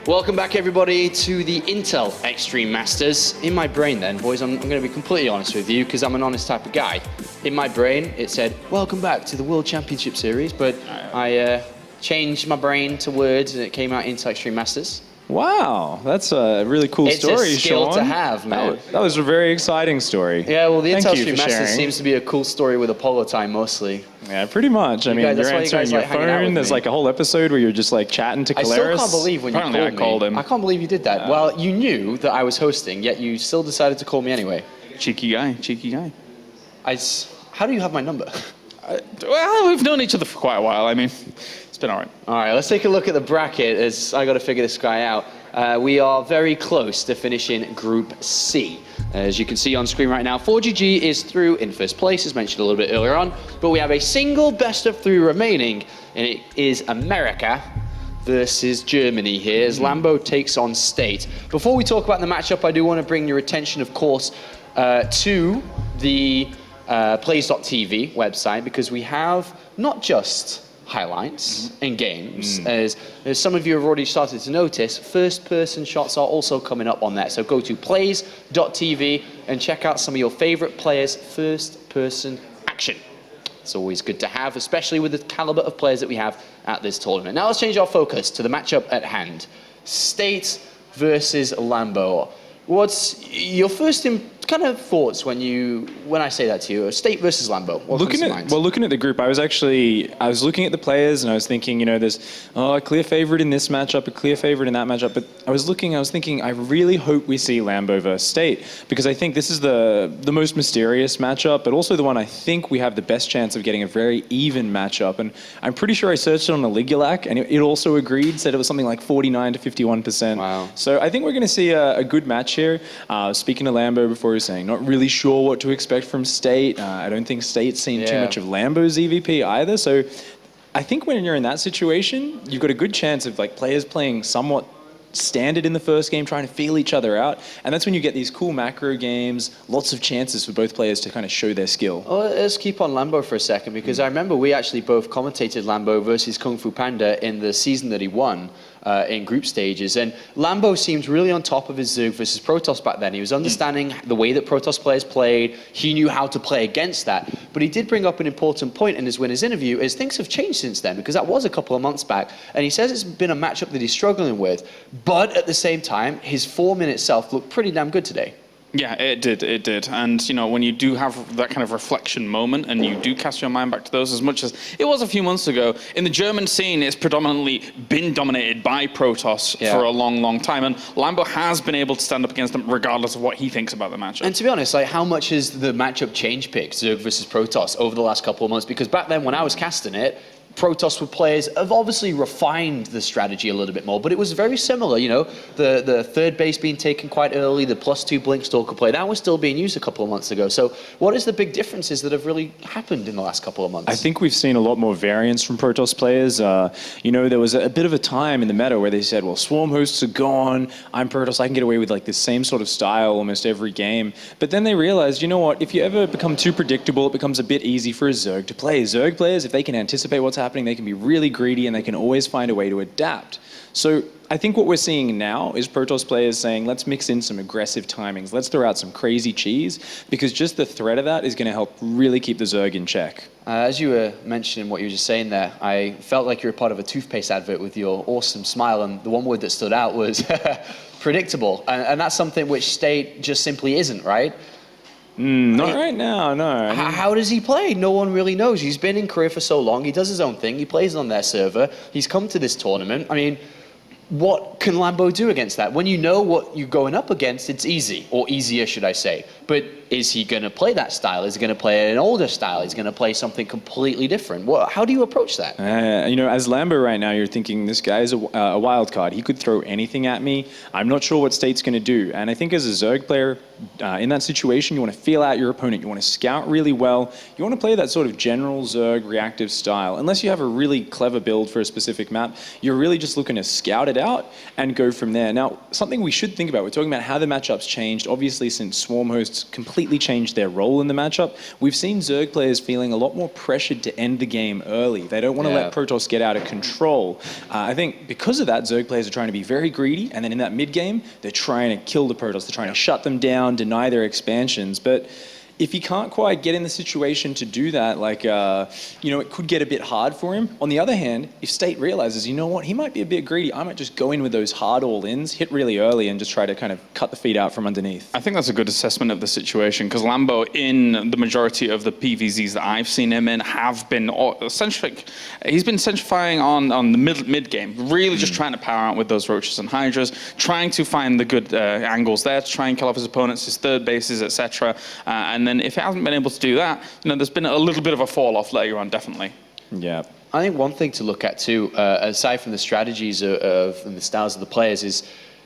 Welcome back, everybody, to the Intel Extreme Masters. In my brain then, boys, I'm going to be completely honest with you because I'm an honest type of guy. In my brain, it said, welcome back to the World Championship Series, but I changed my brain to words and it came out Intel Extreme Masters. Wow, that's a really cool story, It's a skill Sean. to have, man. That was a very exciting story. Yeah, well, the Intel Thank you Extreme for Masters sharing. seems to be a cool story with Apollo time, mostly. Yeah, pretty much. I mean, guys- that's you're why you answering guys your like hanging out phone. with There's me. like a whole episode where you're just like chatting to I Caleris. still can't believe when Apparently you I called him. I can't believe you did that. Well, you knew that I was hosting, yet you still decided to call me anyway. Cheeky guy, cheeky guy. How do you have my number? Well, we've known each other for quite a while. I mean, it's been all right. All right, let's take a look at the bracket as I got to figure this guy out. We are very close to finishing Group C. As you can see on screen right now, 4GG is through in first place, as mentioned a little bit earlier on, but we have a single best of 3 remaining, and it is America versus Germany here, as Lambo takes on State. Before we talk about the matchup, I do want to bring your attention, of course, to the plays.tv website, because we have not just highlights and games, as some of you have already started to notice, first-person shots are also coming up on there. So go to plays.tv and check out some of your favorite players' first-person action. It's always good to have, especially with the caliber of players that we have at this tournament. Now let's change our focus to the matchup at hand. State versus Lambo. What's your first kind of thoughts when I say that to you? State versus Lambo. What comes to mind? Looking at the group, I was looking at the players and I was thinking, you know, there's a clear favorite in this matchup, a clear favorite in that matchup. But I was thinking, I really hope we see Lambo versus State, because I think this is the most mysterious matchup, but also the one I think we have the best chance of getting a very even matchup. And I'm pretty sure I searched it on the Ligulac, and it also agreed, said it was something like 49 to 51%. Wow. So I think we're going to see a good match here. Speaking to Lambo before, he was saying not really sure what to expect from State. I don't think State's seen too much of Lambo's EVP either. So I think when you're in that situation, you've got a good chance of like players playing somewhat standard in the first game, trying to feel each other out. And that's when you get these cool macro games, lots of chances for both players to kind of show their skill. Well, let's keep on Lambo for a second, because I remember we actually both commentated Lambo versus Kung Fu Panda in the season that he won in group stages. And Lambo seemed really on top of his Zerg versus Protoss back then. He was understanding the way that Protoss players played. He knew how to play against that. But he did bring up an important point in his winner's interview, is things have changed since then, because that was a couple of months back. And he says it's been a matchup that he's struggling with. But at the same time, his form in itself looked pretty damn good today. Yeah, it did. And, you know, when you do have that kind of reflection moment and you do cast your mind back to those, as much as it was a few months ago, in the German scene, it's predominantly been dominated by Protoss for a long, long time. And Lambo has been able to stand up against them regardless of what he thinks about the matchup. And to be honest, like, how much has the matchup change pick, Zerg versus Protoss, over the last couple of months? Because back then, when I was casting it, Protoss with players have obviously refined the strategy a little bit more, but it was very similar, you know, the third base being taken quite early, the +2 Blinkstalker play, that was still being used a couple of months ago. So what is the big differences that have really happened in the last couple of months? I think we've seen a lot more variance from Protoss players. You know, there was a bit of a time in the meta where they said, well, Swarm hosts are gone, I'm Protoss, I can get away with like the same sort of style almost every game. But then they realized, you know what, if you ever become too predictable, it becomes a bit easy for a Zerg to play. Zerg players, if they can anticipate what's happening, they can be really greedy and they can always find a way to adapt. So I think what we're seeing now is Protoss players saying, let's mix in some aggressive timings. Let's throw out some crazy cheese, because just the threat of that is going to help really keep the Zerg in check. As you were mentioning what you were just saying there, I felt like you were part of a toothpaste advert with your awesome smile, and the one word that stood out was predictable. And that's something which State just simply isn't, right? Not right now, no. How does he play? No one really knows. He's been in Korea for so long. He does his own thing. He plays on their server. He's come to this tournament. I mean, what can Lambo do against that? When you know what you're going up against, it's easy, or easier, should I say. But is he going to play that style? Is he going to play an older style? Is he going to play something completely different? How do you approach that? You know, as Lambo right now, you're thinking, this guy's a wild card. He could throw anything at me. I'm not sure what State's going to do. And I think as a Zerg player, in that situation, you want to feel out your opponent. You want to scout really well. You want to play that sort of general Zerg reactive style. Unless you have a really clever build for a specific map, you're really just looking to scout it it out and go from there. Now, something we should think about, we're talking about how the matchups changed. Obviously, since Swarm hosts completely changed their role in the matchup, we've seen Zerg players feeling a lot more pressured to end the game early. They don't want to let Protoss get out of control. I think because of that, Zerg players are trying to be very greedy, and then in that mid-game, they're trying to kill the Protoss. They're trying to shut them down, deny their expansions. But if he can't quite get in the situation to do that, like, it could get a bit hard for him. On the other hand, if State realizes, you know what, he might be a bit greedy, I might just go in with those hard all-ins, hit really early, and just try to kind of cut the feet out from underneath. I think that's a good assessment of the situation, because Lambo, in the majority of the PvZs that I've seen him in, have been essentially, he's been centrifying on the mid-game, really just trying to power out with those Roaches and Hydras, trying to find the good angles there to try and kill off his opponents, his third bases, etc. And then if it hasn't been able to do that, there's been a little bit of a fall off later on, definitely. Yeah. I think one thing to look at too, aside from the strategies and the styles of the players, is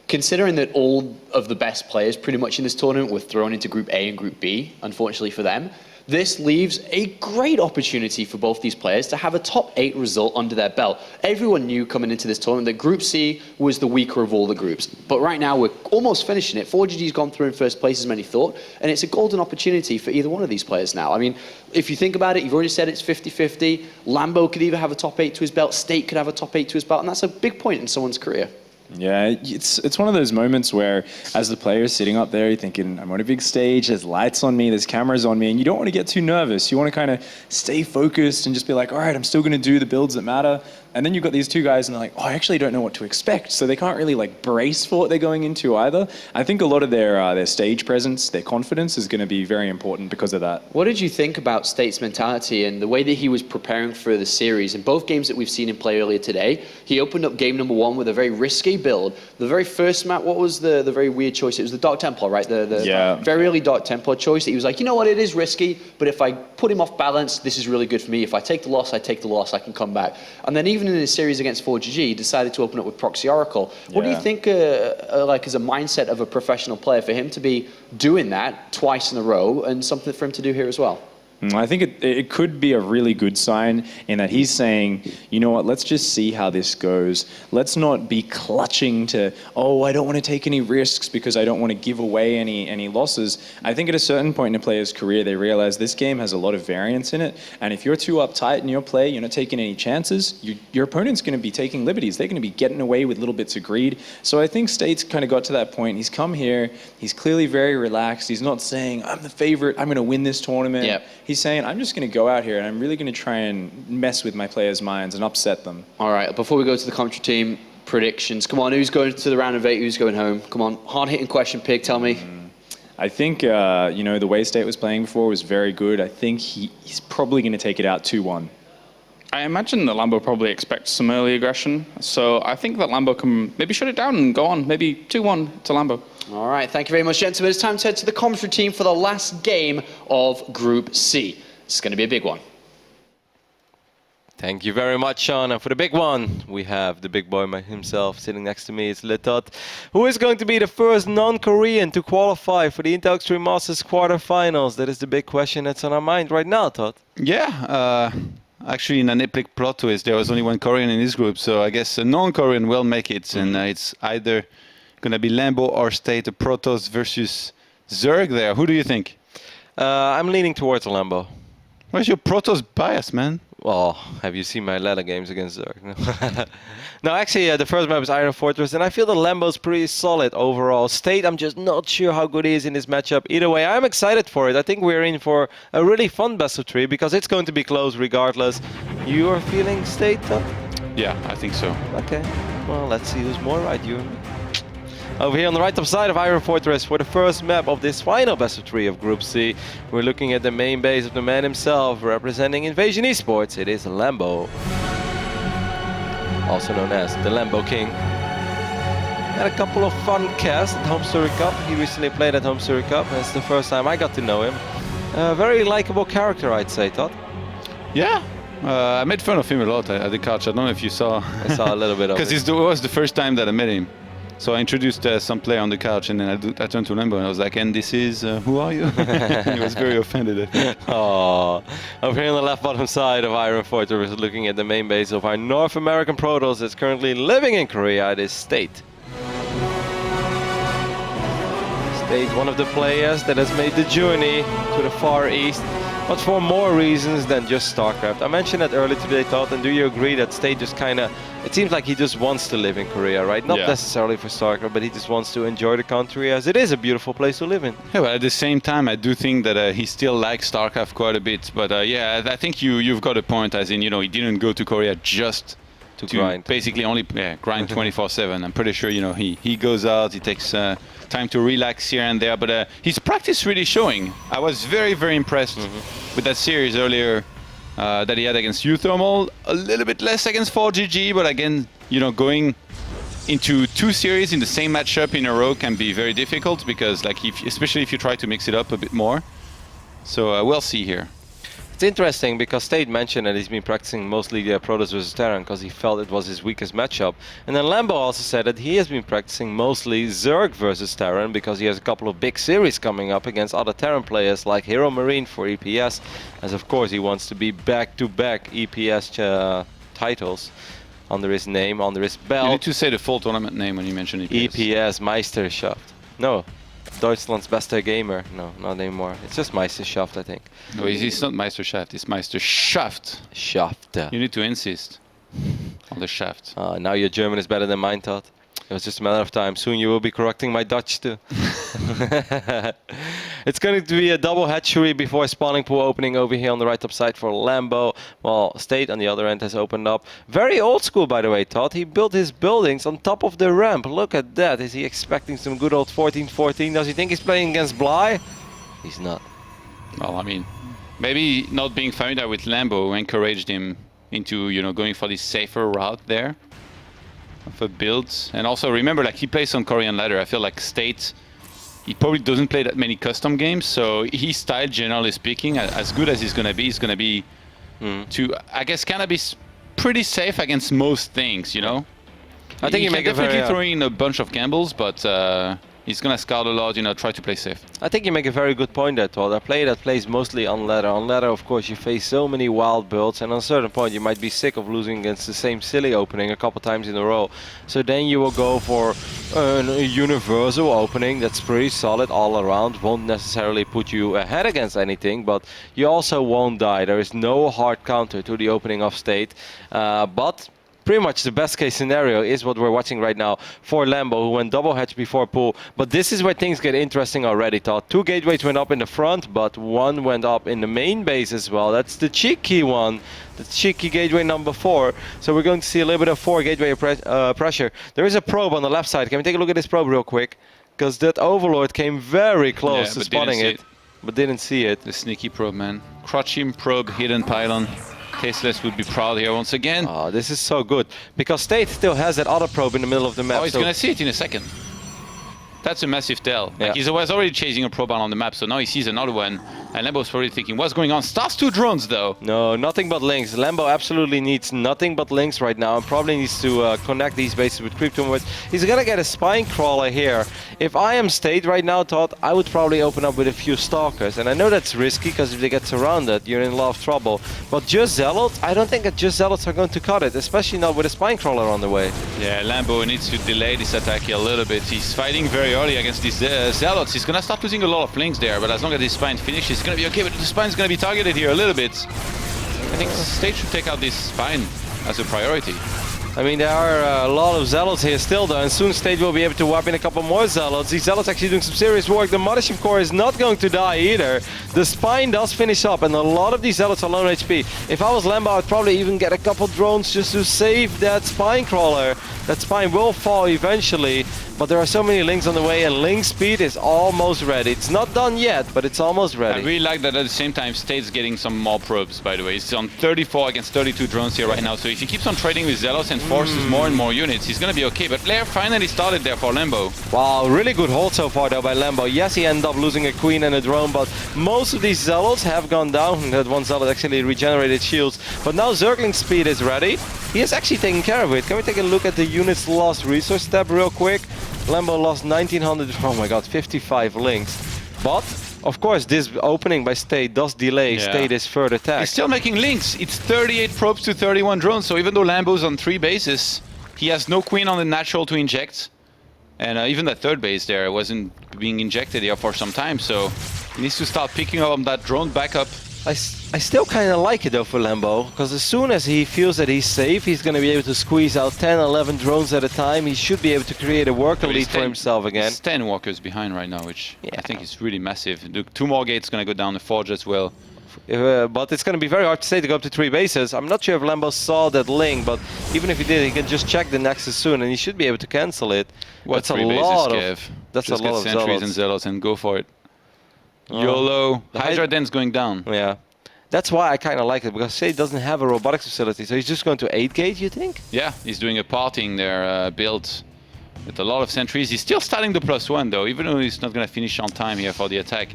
considering that all of the best players pretty much in this tournament were thrown into Group A and Group B, unfortunately for them. This leaves a great opportunity for both these players to have a top 8 result under their belt. Everyone knew coming into this tournament that Group C was the weaker of all the groups. But right now, we're almost finishing it. 4GG's gone through in first place as many thought, and it's a golden opportunity for either one of these players now. I mean, if you think about it, you've already said it's 50-50. Lambo could either have a top 8 to his belt, State could have a top 8 to his belt, and that's a big point in someone's career. Yeah, it's one of those moments where, as the player is sitting up there, you're thinking, I'm on a big stage, there's lights on me, there's cameras on me, and you don't want to get too nervous. You want to kind of stay focused and just be like, all right, I'm still going to do the builds that matter. And then you've got these two guys, and they're like, oh, I actually don't know what to expect. So they can't really brace for what they're going into either. I think a lot of their stage presence, their confidence is going to be very important because of that. What did you think about State's mentality and the way that he was preparing for the series? In both games that we've seen him play earlier today, he opened up game number 1 with a very risky build. The very first map, what was the very weird choice? It was the Dark Templar, right? The very early Dark Templar choice that he was like, you know what, it is risky, but if I put him off balance, this is really good for me. If I take the loss, I take the loss, I can come back. And then even in his series against 4GG, he decided to open up with Proxy Oracle. What do you think, as a mindset of a professional player, for him to be doing that twice in a row, and something for him to do here as well? I think it could be a really good sign in that he's saying, you know what, let's just see how this goes. Let's not be clutching to, oh, I don't want to take any risks because I don't want to give away any losses. I think at a certain point in a player's career, they realize this game has a lot of variance in it. And if you're too uptight in your play, you're not taking any chances, your opponent's going to be taking liberties. They're going to be getting away with little bits of greed. So I think State's kind of got to that point. He's come here. He's clearly very relaxed. He's not saying, I'm the favorite. I'm going to win this tournament. Yep. He's saying, I'm just going to go out here and I'm really going to try and mess with my players' minds and upset them. All right, before we go to the commentary team, predictions. Come on, who's going to the round of 8? Who's going home? Come on, hard-hitting question, Pig, tell me. I think, the way State was playing before was very good. I think he's probably going to take it out 2-1. I imagine that Lambo probably expects some early aggression, so I think that Lambo can maybe shut it down and go on, maybe 2-1 to Lambo. All right, thank you very much, gentlemen. It's time to head to the commentary team for the last game of Group C. It's going to be a big one. Thank you very much, Sean. And for the big one, we have the big boy himself sitting next to me. It's Litot, who is going to be the first non-Korean to qualify for the Intel Extreme Masters quarterfinals. That is the big question that's on our mind right now, Todd. Yeah, actually in an epic plot twist, there was only one Korean in this group, so I guess a non-Korean will make it. And it's either going to be Lambo or State, the Protoss versus Zerg there. Who do you think? I'm leaning towards Lambo. Where's your Protoss bias, man? Well, have you seen my ladder games against Zerg? No, actually, the first map is Iron Fortress, and I feel the Lambo's pretty solid overall. State, I'm just not sure how good he is in this matchup. Either way, I'm excited for it. I think we're in for a really fun best of 3 because it's going to be close regardless. You are feeling State, Todd? Yeah, I think so. Okay, well, let's see who's more right, you and me. Over here on the right top side of Iron Fortress for the first map of this final best of 3 of Group C, we're looking at the main base of the man himself, representing Invasion Esports. It is Lambo, also known as the Lambo King. Had a couple of fun casts at Home Story Cup. He recently played at Home Story Cup. That's the first time I got to know him. A very likable character, I'd say, Todd. Yeah. I made fun of him a lot at the couch. I don't know if you saw. I saw a little bit of it. Because it was the first time that I met him. So I introduced some player on the couch, and then I turned to Lambo and I was like, "And this is who are you?" He was very offended. I think. Oh, over here on the left bottom side of Iron Fortress, looking at the main base of our North American Protoss that's currently living in Korea. It is State. State, one of the players that has made the journey to the Far East, but for more reasons than just StarCraft. I mentioned that earlier today, Todd, and do you agree that State just kind of, it seems like he just wants to live in Korea, right? Not necessarily for StarCraft, but he just wants to enjoy the country, as it is a beautiful place to live in. Yeah, but at the same time, I do think that he still likes StarCraft quite a bit. But yeah, I think you've got a point, as in, he didn't go to Korea just to grind. Basically only grind 24/7. I'm pretty sure, he goes out, he takes time to relax here and there, but his practice really showing. I was very, very impressed with that series earlier that he had against Uthermal. A little bit less against 4GG, but again, going into 2 series in the same matchup in a row can be very difficult, because especially if you try to mix it up a bit more. So we'll see here. It's interesting because State mentioned that he's been practicing mostly Protoss versus Terran because he felt it was his weakest matchup. And then Lambo also said that he has been practicing mostly Zerg versus Terran because he has a couple of big series coming up against other Terran players like Hero Marine for EPS, as of course he wants to be back-to-back EPS titles under his name, under his belt. You need to say the full tournament name when you mention EPS. EPS Meisterschaft. No. Deutschland's bester gamer. No, not anymore. It's just Meisterschaft, I think. No, it's not Meisterschaft, it's Meisterschaft. Shaft. You need to insist on the shaft. Now your German is better than mine, Todd. It was just a matter of time. Soon you will be correcting my Dutch too. It's going to be a double hatchery before spawning pool opening over here on the right top side for Lambo, while State on the other end has opened up. Very old school, by the way, Todd. He built his buildings on top of the ramp. Look at that. Is he expecting some good old 14-14? Does he think he's playing against Bly? He's not. Well, I mean, maybe not being familiar with Lambo encouraged him into, going for this safer route there for builds. And also remember, he plays on Korean ladder. I feel like State, he probably doesn't play that many custom games, so his style, generally speaking, as good as he's going to be to, I guess, kind of be pretty safe against most things, I think he can definitely throw in a bunch of gambles, but he's going to scout a lot, try to play safe. I think you make a very good point there, Todd. A player that plays mostly on ladder. On ladder, of course, you face so many wild builds, and on a certain point you might be sick of losing against the same silly opening a couple times in a row. So then you will go for a universal opening that's pretty solid all around. Won't necessarily put you ahead against anything, but you also won't die. There is no hard counter to the opening of State, but pretty much the best case scenario is what we're watching right now for Lambo, who went double hatch before pool. But this is where things get interesting already, Todd. 2 gateways went up in the front, but 1 went up in the main base as well. That's the cheeky one. The cheeky gateway number 4. So we're going to see a little bit of 4 gateway pressure. There is a probe on the left side. Can we take a look at this probe real quick? Because that Overlord came very close to spotting it, but didn't see it. The sneaky probe, man. Crouch him, probe, hidden pylon. Tasteless would be proud here once again. Oh, this is so good. Because State still has that other probe in the middle of the map. Oh, he's going to see it in a second. That's a massive tell. Yeah. He was already chasing a probe on the map, so now he sees another one. And Lambo's probably thinking, what's going on? Starts 2 drones, though. No, nothing but links. Lambo absolutely needs nothing but links right now, and probably needs to connect these bases with Creep Tumor. He's gonna get a spine crawler here. If I am State right now, Todd, I would probably open up with a few Stalkers. And I know that's risky, because if they get surrounded, you're in a lot of trouble. But just Zealots, I don't think that just Zealots are going to cut it, especially not with a spine crawler on the way. Yeah, Lambo needs to delay this attack here a little bit. He's fighting very early against these Zealots. He's gonna start losing a lot of links there, but as long as his spine finishes, he's gonna be okay. But the spine's gonna be targeted here a little bit. I think State should take out this spine as a priority. I mean, there are a lot of Zealots here still, though, and soon State will be able to wipe in a couple more Zealots. These Zealots actually doing some serious work. The Mothership Core is not going to die either. The Spine does finish up, and a lot of these Zealots are low on HP. If I was Lambo, I'd probably even get a couple drones just to save that Spine Crawler. That Spine will fall eventually, but there are so many links on the way, and link speed is almost ready. It's not done yet, but it's almost ready. I really like that at the same time State's getting some more probes, by the way. He's on 34 against 32 drones here right now, so if he keeps on trading with Zealots and forces more and more units, he's gonna be okay. But Blair finally started there for Lambo. Wow, really good hold so far though by Lambo. Yes, he ended up losing a queen and a drone, but most of these Zealots have gone down. That one Zealot actually regenerated shields. But now Zergling speed is ready. He is actually taking care of it. Can we take a look at the unit's lost resource tab real quick? Lambo lost 1900, oh my god, 55 links. But, of course, this opening by State does delay Yeah. State's third attack. He's still making links. It's 38 probes to 31 drones, so even though Lambo's on 3 bases, he has no queen on the natural to inject. And even that third base there wasn't being injected here for some time, so he needs to start picking up that drone back up. I still kind of like it though for Lambo, because as soon as he feels that he's safe, he's going to be able to squeeze out 10, 11 drones at a time. He should be able to create a worker So he's lead for himself again. He's 10 walkers behind right now, which I Yeah. think is really massive. The 2 more gates going to go down the forge as well. But it's going to be very hard to say to go up to 3 bases. I'm not sure if Lambo saw that link, but even if he did, he can just check the Nexus soon, and he should be able to cancel it. What's That's 3 bases, lot of. Kev? That's Just a lot get of sentries zealots. and zealots and go for it. YOLO. The Hydra den's going down. Yeah. That's why I kind of like it, because State doesn't have a robotics facility, so he's just going to 8 gate, you think? Yeah, he's doing a parting there build with a lot of sentries. He's still starting the +1 though, even though he's not going to finish on time here for the attack.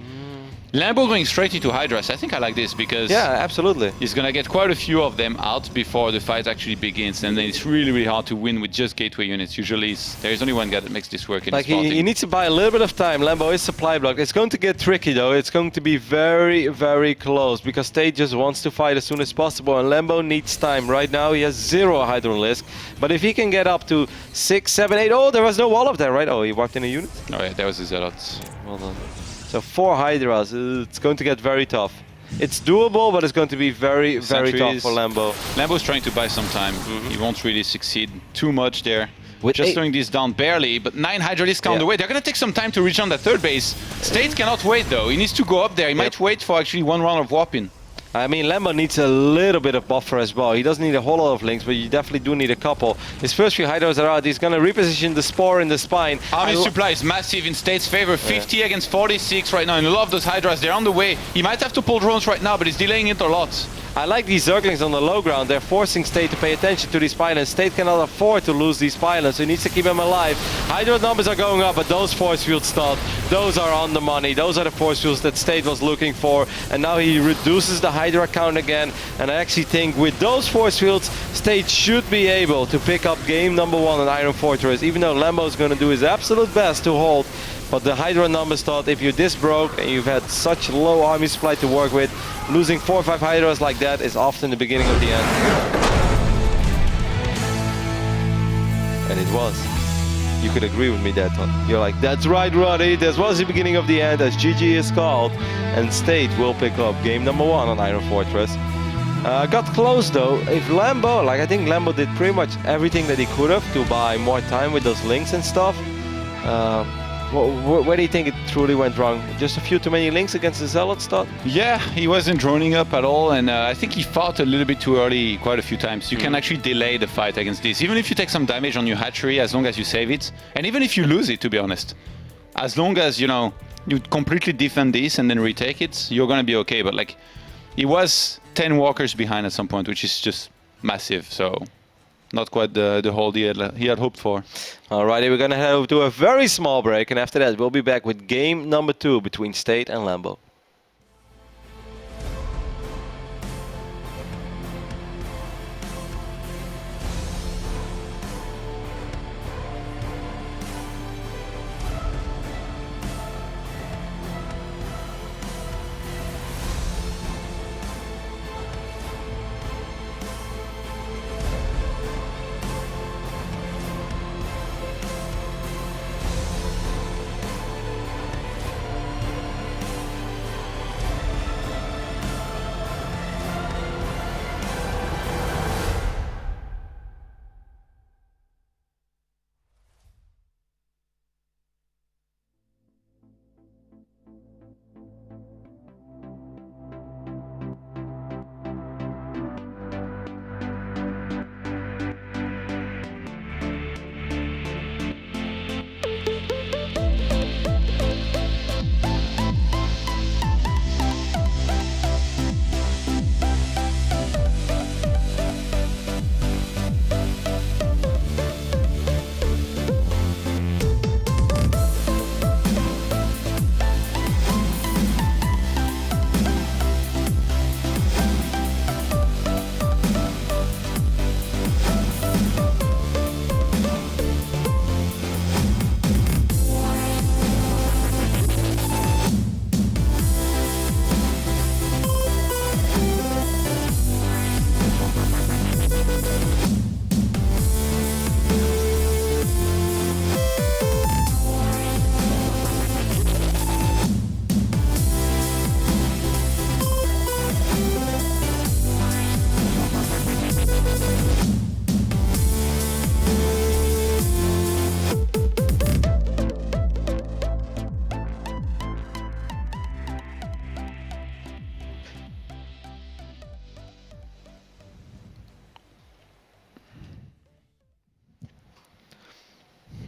Lambo going straight into Hydras. I think I like this because Yeah, absolutely. he's going to get quite a few of them out before the fight actually begins, and then it's really, really hard to win with just gateway units. Usually there's only one guy that makes this work in Like his party. he needs to buy a little bit of time. Lambo is supply blocked. It's going to get tricky though. It's going to be very, very close because State just wants to fight as soon as possible, and Lambo needs time. Right now he has 0 Hydralisk, but if he can get up to 6, 7, 8, oh, there was no wall up there, right? Oh, he walked in a unit. Oh yeah, that was the zealots. Well done. So 4 Hydras. It's going to get very tough. It's doable, but it's going to be very, very tough Sentries. for Lambo. Lambo's trying to buy some time. He won't really succeed too much there. With Just 8 slowing this down barely, but 9 Hydralisks on Yeah. the way. They're going to take some time to reach on that third base. State cannot wait though. He needs to go up there. He might wait for actually 1 round of warping. I mean, Lambo needs a little bit of buffer as well. He doesn't need a whole lot of links, but you definitely do need a couple. His first few Hydras are out. He's going to reposition the Spore in the spine. Army supply is massive in State's favor. 50 against 46 right now, and a lot of those Hydras, they're on the way. He might have to pull drones right now, but he's delaying it a lot. I like these Zerglings on the low ground. They're forcing State to pay attention to these pylons. State cannot afford to lose these pylons, so he needs to keep them alive. Hydra numbers are going up, but those force fields stop. Those are on the money. Those are the force fields that State was looking for. And now he reduces the Hydra count again. And I actually think with those force fields, State should be able to pick up game number 1 on Iron Fortress, even though Lambo is going to do his absolute best to hold. But the Hydra numbers thought if you're this broke and you've had such low army supply to work with, losing 4 or 5 Hydras like that is often the beginning of the end. And it was. You could agree with me there, Todd. You're like, that's right, Roddy. This was the beginning of the end, as GG is called. And State will pick up game number 1 on Iron Fortress. Got close though. If Lambo, like I think Lambo did pretty much everything that he could have to buy more time with those links and stuff. Where do you think it truly went wrong? Just a few too many links against the Zealots, Todd? Yeah, he wasn't droning up at all, and I think he fought a little bit too early quite a few times. You can actually delay the fight against this. Even if you take some damage on your hatchery, as long as you save it, and even if you lose it, to be honest. As long as, you know, you completely defend this and then retake it, you're gonna be okay. But like, he was 10 walkers behind at some point, which is just massive, so not quite the hold he had hoped for. Alrighty, we're gonna head over to a very small break, and after that we'll be back with game number 2 between State and Lambo.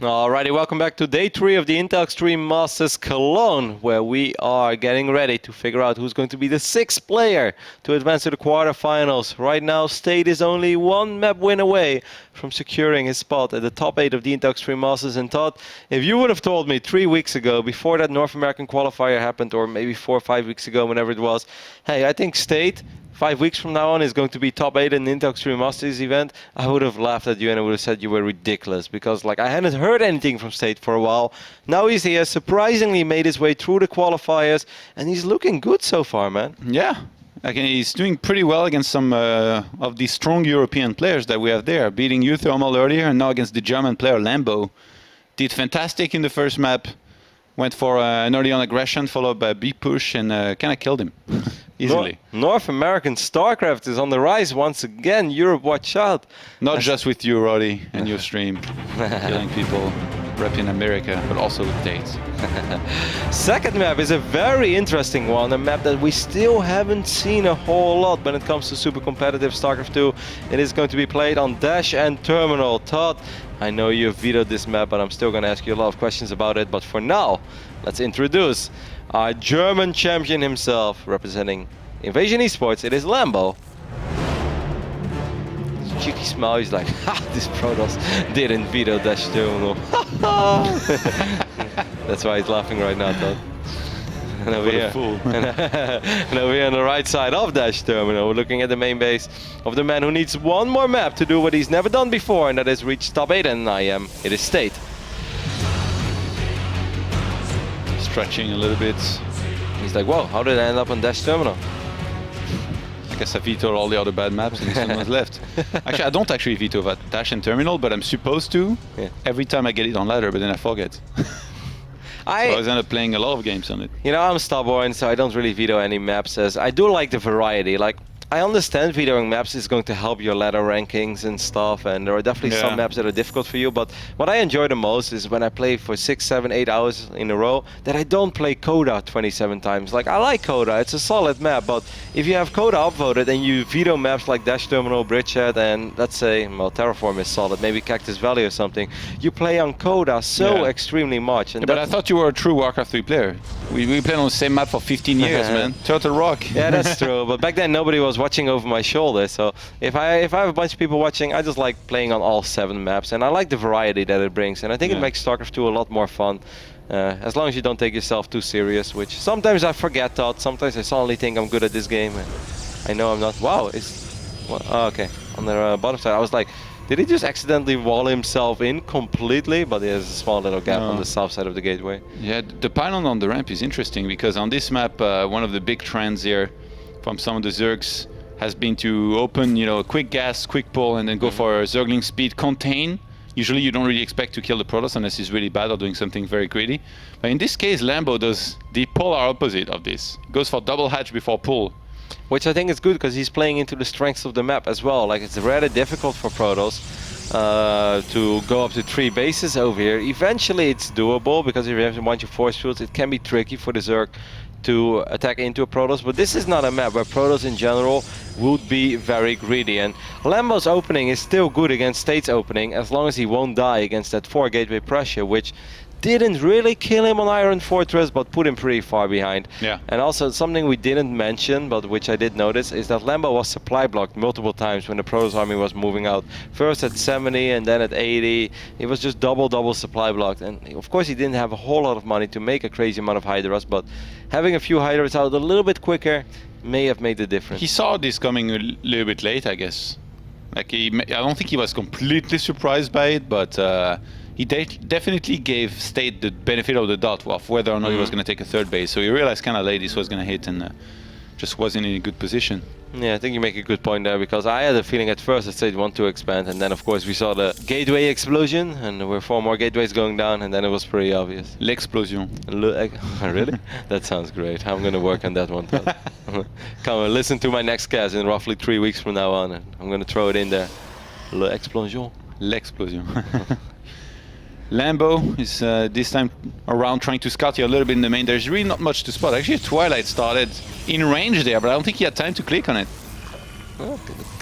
Alrighty, welcome back to day 3 of the Intel Extreme Masters Cologne, where we are getting ready to figure out who's going to be the 6th player to advance to the quarterfinals. Right now, State is only 1 map win away from securing his spot at the top 8 of the Intel Extreme Masters. And Todd, if you would have told me 3 weeks ago, before that North American qualifier happened, or maybe 4 or 5 weeks ago, whenever it was, hey, I think State 5 weeks from now on is going to be top 8 in the Intel Extreme Masters event, I would have laughed at you and I would have said you were ridiculous, because like I hadn't heard anything from State for a while. Now he has surprisingly made his way through the qualifiers and he's looking good so far, man. Yeah, he's doing pretty well against some of the strong European players that we have there, beating U-Thermal earlier and now against the German player Lambo. Did fantastic in the first map, went for an early on aggression followed by a B push and kind of killed him. Easily. North American StarCraft is on the rise once again. Europe, watch out. Not just with you, Roddy, and your stream, killing people, repping America, but also with dates. Second map is a very interesting one, a map that we still haven't seen a whole lot when it comes to super competitive StarCraft 2. It is going to be played on Dash and Terminal. Todd, I know you've vetoed this map, but I'm still going to ask you a lot of questions about it. But for now, let's introduce our German champion himself, representing Invasion Esports. It is Lambo. His cheeky smile, he's like, ha, this Protoss didn't veto Dash Terminal. That's why he's laughing right now, Todd. And over here, and over here on the right side of Dash Terminal, we're looking at the main base of the man who needs one more map to do what he's never done before, and that is reach top 8 in IEM. It is State. Stretching a little bit. He's like, whoa, how did I end up on Dash Terminal? I guess I vetoed all the other bad maps and this one was left. Actually, I don't actually veto that Dash and Terminal, but I'm supposed to every time I get it on ladder, but then I forget. So I always end up playing a lot of games on it. You know, I'm stubborn, so I don't really veto any maps, as I do like the variety. Like, I understand vetoing maps is going to help your ladder rankings and stuff, and there are definitely some maps that are difficult for you, but what I enjoy the most is when I play for 6, 7, 8 hours in a row, that I don't play Coda 27 times. Like, I like Coda, it's a solid map, but if you have Coda upvoted and you veto maps like Dash Terminal, Bridgehead, and let's say, well, Terraform is solid, maybe Cactus Valley or something, you play on Coda so extremely much. And but I thought you were a true Warcraft 3 player. We played on the same map for 15 years, man. Turtle Rock. Yeah, that's true, but back then nobody was watching over my shoulder, so if I have a bunch of people watching, I just like playing on all 7 maps, and I like the variety that it brings, and I think it makes StarCraft 2 a lot more fun, as long as you don't take yourself too serious, which sometimes I forget that, sometimes I suddenly think I'm good at this game, and I know I'm not. Wow, okay, on the bottom side, I was like, did he just accidentally wall himself in completely? But there's a small little gap on the south side of the gateway. Yeah, the pylon on the ramp is interesting, because on this map, one of the big trends here from some of the Zergs has been to open, a quick gas, quick pull, and then go for a Zergling speed contain. Usually you don't really expect to kill the Protoss unless he's really bad or doing something very greedy. But in this case, Lambo does the polar opposite of this. Goes for double hatch before pull. Which I think is good, because he's playing into the strengths of the map as well. Like, it's rather difficult for Protoss to go up to 3 bases over here. Eventually it's doable, because if you have a bunch of force fields, it can be tricky for the Zerg to attack into a Protoss, but this is not a map where Protoss in general would be very greedy, and Lambo's opening is still good against State's opening, as long as he won't die against that 4 gateway pressure, which didn't really kill him on Iron Fortress, but put him pretty far behind. Yeah. And also something we didn't mention, but which I did notice, is that Lambo was supply blocked multiple times when the Protoss army was moving out. First at 70 and then at 80. It was just double supply blocked. And of course he didn't have a whole lot of money to make a crazy amount of Hydras, but having a few Hydras out a little bit quicker may have made the difference. He saw this coming a little bit late, I guess. Like, I don't think he was completely surprised by it, but he definitely gave State the benefit of the doubt of whether or not he was going to take a 3rd base. So he realized kind of late this was going to hit, and just wasn't in a good position. Yeah, I think you make a good point there, because I had a feeling at first that State wanted to expand, and then of course we saw the gateway explosion, and there were 4 more gateways going down, and then it was pretty obvious. L'explosion. Really? That sounds great. I'm going to work on that one. Come on, listen to my next cast in roughly 3 weeks from now on, and I'm going to throw it in there. L'explosion. L'explosion. Lambo is this time around trying to scout here a little bit in the main. There's really not much to spot. Actually, Twilight started in range there, but I don't think he had time to click on it.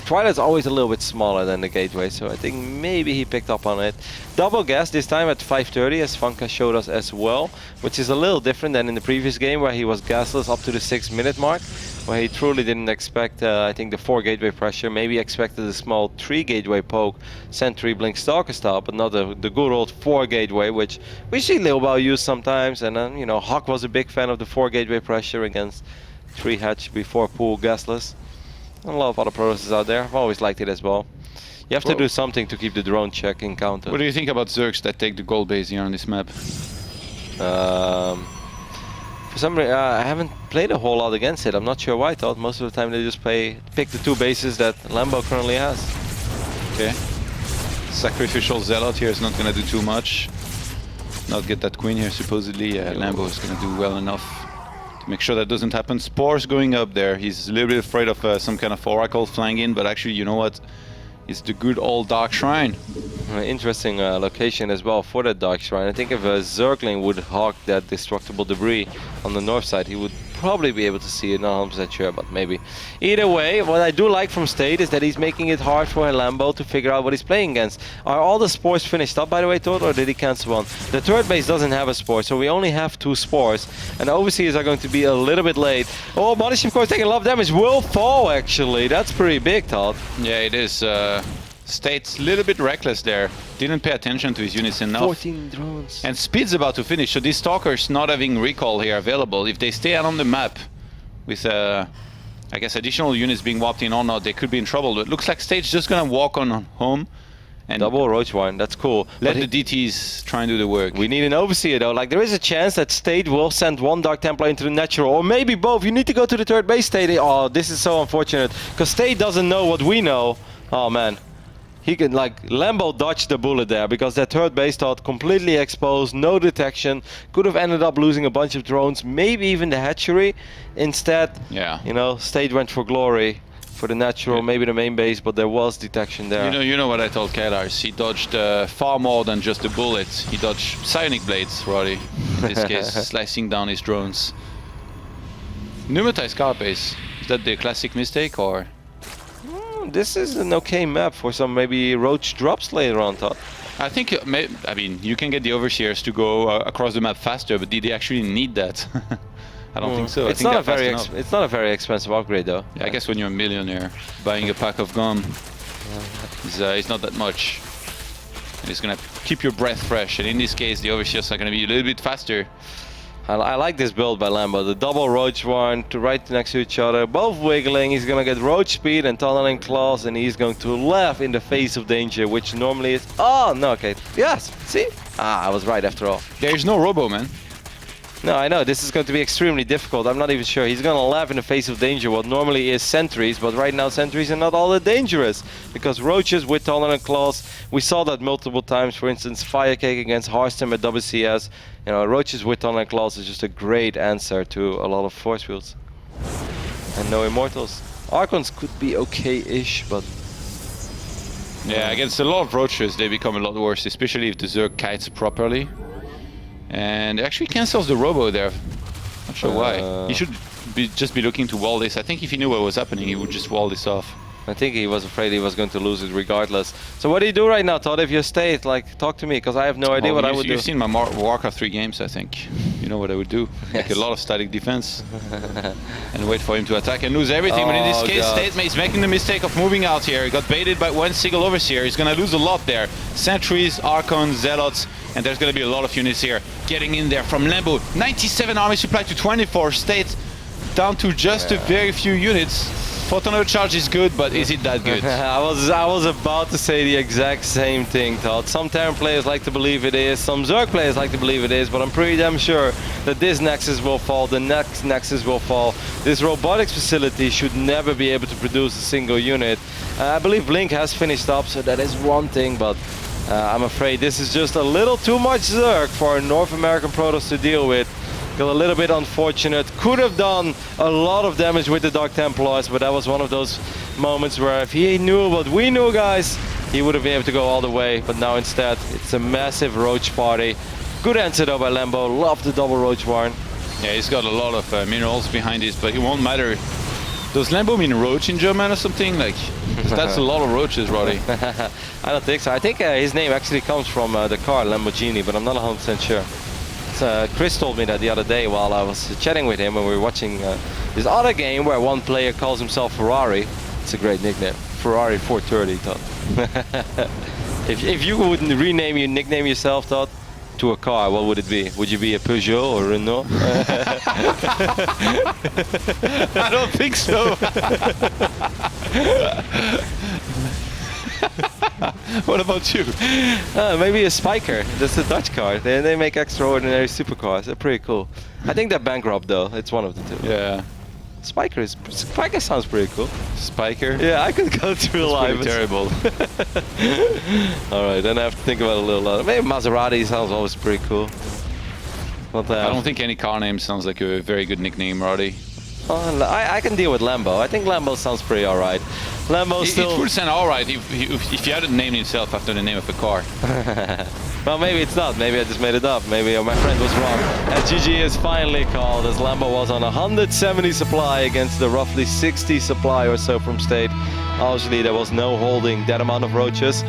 Twilight's always a little bit smaller than the Gateway, so I think maybe he picked up on it. Double gas this time at 5:30, as Vanka showed us as well, which is a little different than in the previous game where he was gasless up to the 6-minute mark, where he truly didn't expect, I think, the 4 Gateway pressure, maybe expected a small 3 Gateway poke, Sentry, Blink, Stalker style, but not the good old 4 Gateway, which we see Lil Bao use sometimes, and then, you know, Hawk was a big fan of the 4 Gateway pressure against 3 hatch before pool gasless. A lot of other processes out there. I've always liked it as well. You have to do something to keep the drone check encountered. What do you think about Zergs that take the gold base here on this map? For some reason, I haven't played a whole lot against it. I'm not sure why. I thought most of the time they just pick the 2 bases that Lambo currently has. Okay. Sacrificial Zealot here is not going to do too much. Not get that queen here, supposedly. Lambo is going to do well enough. Make sure that doesn't happen. Spore's going up there. He's a little bit afraid of some kind of Oracle flying in, but actually, you know what? It's the good old Dark Shrine. Interesting location as well for that Dark Shrine. I think if a Zergling would hawk that destructible debris on the north side, he would probably be able to see it. Not 100% sure, but maybe. Either way, what I do like from State is that he's making it hard for Lambo to figure out what he's playing against. Are all the spores finished up, by the way, Todd, or did he cancel one? The third base doesn't have a spore, so we only have 2 spores. And the overseers are going to be a little bit late. Oh, Monish, of course, taking a lot of damage. Will fall, actually. That's pretty big, Todd. Yeah, it is. State's a little bit reckless there. Didn't pay attention to his units enough. 14 drones. And speed's about to finish, so these Stalkers not having recall here available. If they stay out on the map with, I guess, additional units being whopped in or not, they could be in trouble. But it looks like State's just gonna walk on home and double Roach Wine, that's cool. Let the DTs try and do the work. We need an overseer though. Like, there is a chance that State will send 1 Dark Templar into the natural, or maybe both. You need to go to the third base, State. Oh, this is so unfortunate, because State doesn't know what we know. Oh man. He can, like, Lambo dodged the bullet there, because that third base thought completely exposed, no detection, could have ended up losing a bunch of drones, maybe even the hatchery. Instead, you know, State went for glory, for the natural, maybe the main base, but there was detection there. You know what I told Kailars, he dodged far more than just the bullets. He dodged psionic blades, Roddy, in this case, slicing down his drones. Pneumatized carapace, is that the classic mistake, or? This is an okay map for some maybe roach drops later on, Todd. I think, I mean, you can get the overseers to go across the map faster, but did they actually need that? I don't think so. It's not a very expensive upgrade though. Yeah, I guess when you're a millionaire, buying a pack of gum is not that much. And it's gonna keep your breath fresh, and in this case, the overseers are gonna be a little bit faster. I like this build by Lambo. The double Roach one to right next to each other, both wiggling. He's gonna get Roach speed and tunneling claws, and he's going to laugh in the face of danger, which normally is. Oh no, okay. Yes, see? I was right after all. There's no robo, man. No, I know, this is going to be extremely difficult. I'm not even sure. He's gonna laugh in the face of danger, what normally is sentries, but right now sentries are not all that dangerous, because roaches with tolerant claws, we saw that multiple times. For instance, Firecake against Hearthstone at WCS. You know, roaches with tolerant claws is just a great answer to a lot of force fields. And no immortals. Archons could be okay-ish, but... Yeah, against a lot of roaches, they become a lot worse, especially if the Zerg kites properly. And actually cancels the robo there. Not sure why. He should just be looking to wall this. I think if he knew what was happening, he would just wall this off. I think he was afraid he was going to lose it regardless. So what do you do right now, Todd? If you State, like, talk to me, because I have no idea what I would do. You've seen my Warcraft 3 games, I think. You know what I would do. Make a lot of static defense and wait for him to attack and lose everything. But in this case, State is making the mistake of moving out here. He got baited by 1 single overseer. He's going to lose a lot there. Sentries, Archons, Zealots, and there's going to be a lot of units here getting in there from Lambo. 97 army supply to 24. State down to just a very few units. Photon overcharge is good, but is it that good? I was about to say the exact same thing, Todd. Some Terran players like to believe it is, some Zerg players like to believe it is, but I'm pretty damn sure that this Nexus will fall, the next Nexus will fall. This robotics facility should never be able to produce a single unit. I believe Blink has finished up, so that is one thing, but I'm afraid this is just a little too much Zerg for North American Protoss to deal with. Got a little bit unfortunate. Could have done a lot of damage with the Dark Templars, but that was one of those moments where if he knew what we knew, guys, he would have been able to go all the way. But now instead, it's a massive Roach party. Good answer though by Lambo. Love the double Roach Warren. Yeah, he's got a lot of minerals behind this, but it won't matter Does Lambo mean roach in German or something? Like, 'cause that's a lot of roaches, Roddy. I don't think so. I think his name actually comes from the car Lamborghini, but I'm not 100% sure. Chris told me that the other day while I was chatting with him when we were watching this other game where one player calls himself Ferrari. It's a great nickname. Ferrari 430, Todd. if you would nickname yourself, Todd, to a car, what would it be? Would you be a Peugeot or Renault? I don't think so. What about you? Maybe a Spiker. That's a Dutch car. They make extraordinary supercars. They're pretty cool. I think they're bankrupt though. It's one of the two. Yeah. Spiker sounds pretty cool. Spiker? Yeah, I could go through life. Pretty terrible. All right, then I have to think about it a little lot. Maybe Maserati sounds always pretty cool. But, I don't think any car name sounds like a very good nickname, Roddy. I can deal with Lambo. I think Lambo sounds pretty all right. Lambo still... It would sound all right if he hadn't named himself after the name of a car. Well, maybe it's not. Maybe I just made it up. Maybe my friend was wrong. And GG is finally called as Lambo was on 170 supply against the roughly 60 supply or so from State. Obviously, there was no holding that amount of roaches.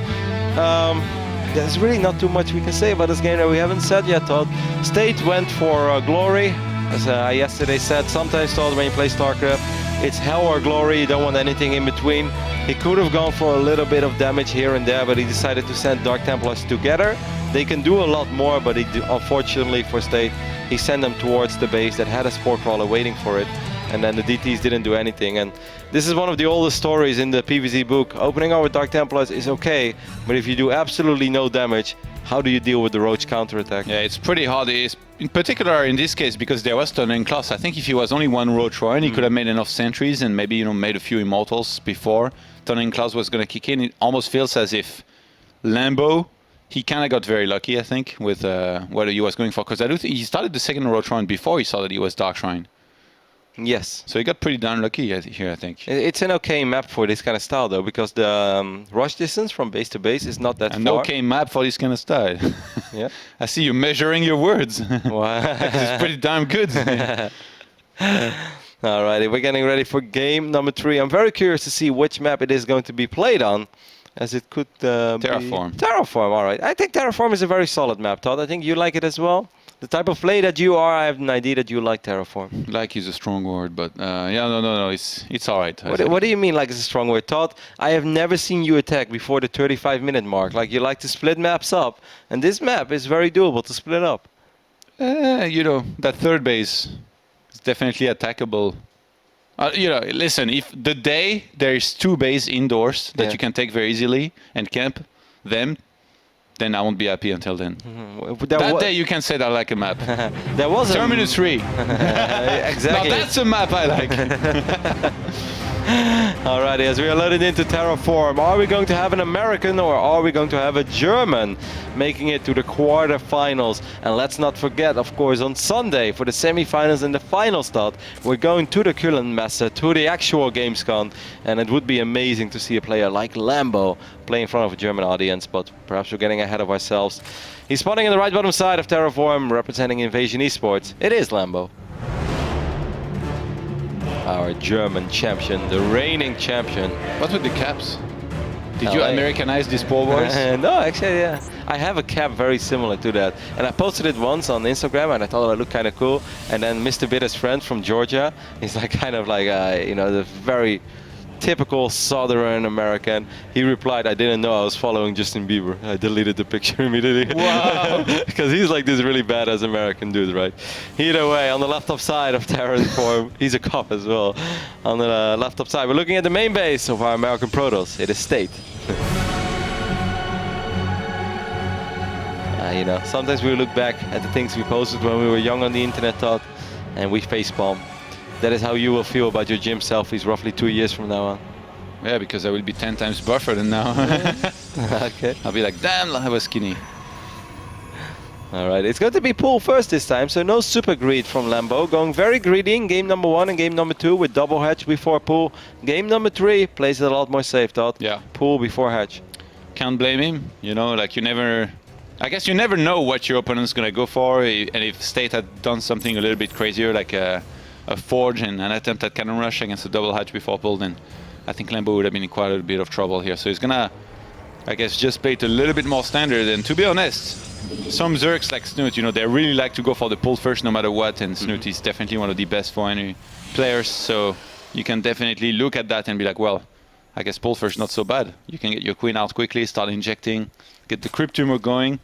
There's really not too much we can say about this game that we haven't said yet, Todd. State went for glory. As I yesterday said, sometimes, Todd, when you play StarCraft, it's hell or glory. You don't want anything in between. He could have gone for a little bit of damage here and there, but he decided to send Dark Templars together. They can do a lot more, but unfortunately for State, he sent them towards the base that had a Spore Crawler waiting for it. And then the DTs didn't do anything. And this is one of the oldest stories in the PvZ book. Opening up with Dark Templars is okay, but if you do absolutely no damage, how do you deal with the Roach counterattack? Yeah, it's pretty hard. In particular, in this case, because there was Tunneling Claws, I think if he was only one Roach Warren, he could have made enough sentries and maybe made a few Immortals before Tunneling Claws was going to kick in. It almost feels as if Lambo, he kind of got very lucky, I think, with what he was going for. Because I do think he started the second Roach Warren before he saw that he was Dark Shrine. Yes. So he got pretty darn lucky here, I think. It's an okay map for this kind of style, though, because the rush distance from base to base is not that far. An okay map for this kind of style. Yeah. I see you measuring your words. Wow. It's pretty damn good. Alrighty, we're getting ready for game number 3. I'm very curious to see which map it is going to be played on, as it could Terraform. be... Terraform, alright. I think Terraform is a very solid map, Todd. I think you like it as well. The type of play that you are, I have an idea that you like Terraform. Like is a strong word, but yeah, no, it's all right. What do you mean like it's a strong word, Todd? I have never seen you attack before the 35-minute mark. Like you like to split maps up, and this map is very doable to split up. That third base is definitely attackable. Listen, if the day there's 2 bases indoors that you can take very easily and camp them, then I won't be happy until then. That day you can say that I like a map. There was Terminus 3. Exactly. Now that's a map I like. Alrighty, as we are loaded into Terraform, are we going to have an American or are we going to have a German making it to the quarterfinals? And let's not forget, of course, on Sunday for the semifinals and the final start, we're going to the Kullenmesse, to the actual Gamescom, and it would be amazing to see a player like Lambo play in front of a German audience, but perhaps we're getting ahead of ourselves. He's spawning in the right bottom side of Terraform, representing Invasion Esports. It is Lambo. Our German champion, the reigning champion. What with the caps? Did you Americanize these poor boys? No, actually, yeah. I have a cap very similar to that. And I posted it once on Instagram and I thought it looked kind of cool. And then Mr. Bitter's friend from Georgia, he's like kind of like, the very typical Southern American. He replied, I didn't know I was following Justin Bieber. I deleted the picture immediately. Wow. Because he's like this really badass American dude, right? Either way, on the left top side of Terraform, he's a cop as well. On the left top side, we're looking at the main base of our American Protoss. It is State. Sometimes we look back at the things we posted when we were young on the internet, Todd, and we facepalm. That is how you will feel about your gym selfies roughly 2 years from now on. Yeah, because I will be 10 times buffer than now. Okay. I'll be like, damn, I was skinny. All right, it's going to be pool first this time, so no super greed from Lambo. Going very greedy in game number 1 and game number 2 with double hatch before pool. Game number 3 plays it a lot more safe, Todd. Yeah. Pool before hatch. Can't blame him. I guess you never know what your opponent's going to go for. And if State had done something a little bit crazier, like a forge and an attempt at cannon rush against a double hatch before pulled in, I think Lambo would have been in quite a bit of trouble here. So he's gonna, I guess, just play it a little bit more standard. And to be honest, some Zergs like Snoot, you know, they really like to go for the pull first no matter what, and Snoot is definitely one of the best for any players. So you can definitely look at that and be like, well, I guess pull first not so bad. You can get your queen out quickly, start injecting, get the creep tumor going,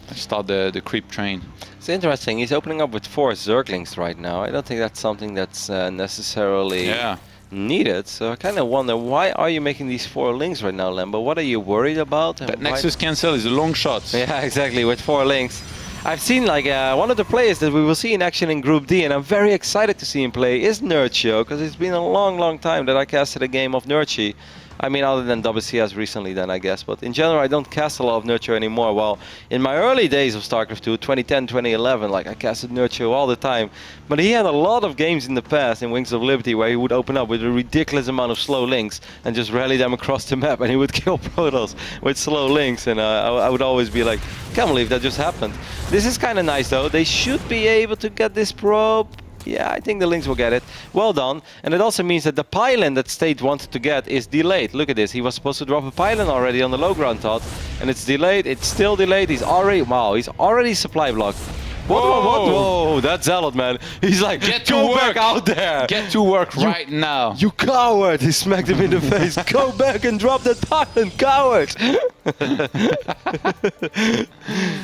and start the creep train. It's interesting. He's opening up with 4 Zerglings right now. I don't think that's something that's necessarily needed. So I kind of wonder, why are you making these 4 links right now, Lambo? What are you worried about? That Nexus cancel is a long shot. Yeah, exactly, with 4 links. I've seen like one of the players that we will see in action in Group D, and I'm very excited to see him play, is Nurchio, because it's been a long time that I casted a game of Nurchi. I mean, other than WCS recently then, I guess, but in general I don't cast a lot of Nurchio anymore. Well, in my early days of StarCraft 2, 2010, 2011, like I casted Nurchio all the time, but he had a lot of games in the past in Wings of Liberty where he would open up with a ridiculous amount of slow links and just rally them across the map, and he would kill Protoss with slow links, and I would always be like, can't believe that just happened. This is kind of nice though. They should be able to get this probe. Yeah, I think the links will get it. Well done. And it also means that the pylon that State wanted to get is delayed. Look at this. He was supposed to drop a pylon already on the low ground tot, and it's delayed. It's still delayed. He's already, wow, he's already supply blocked. What? Whoa, that Zealot, man. He's like, get to go work back out there. Get to work right now. You coward. He smacked him in the face. Go back and drop that pylon, coward.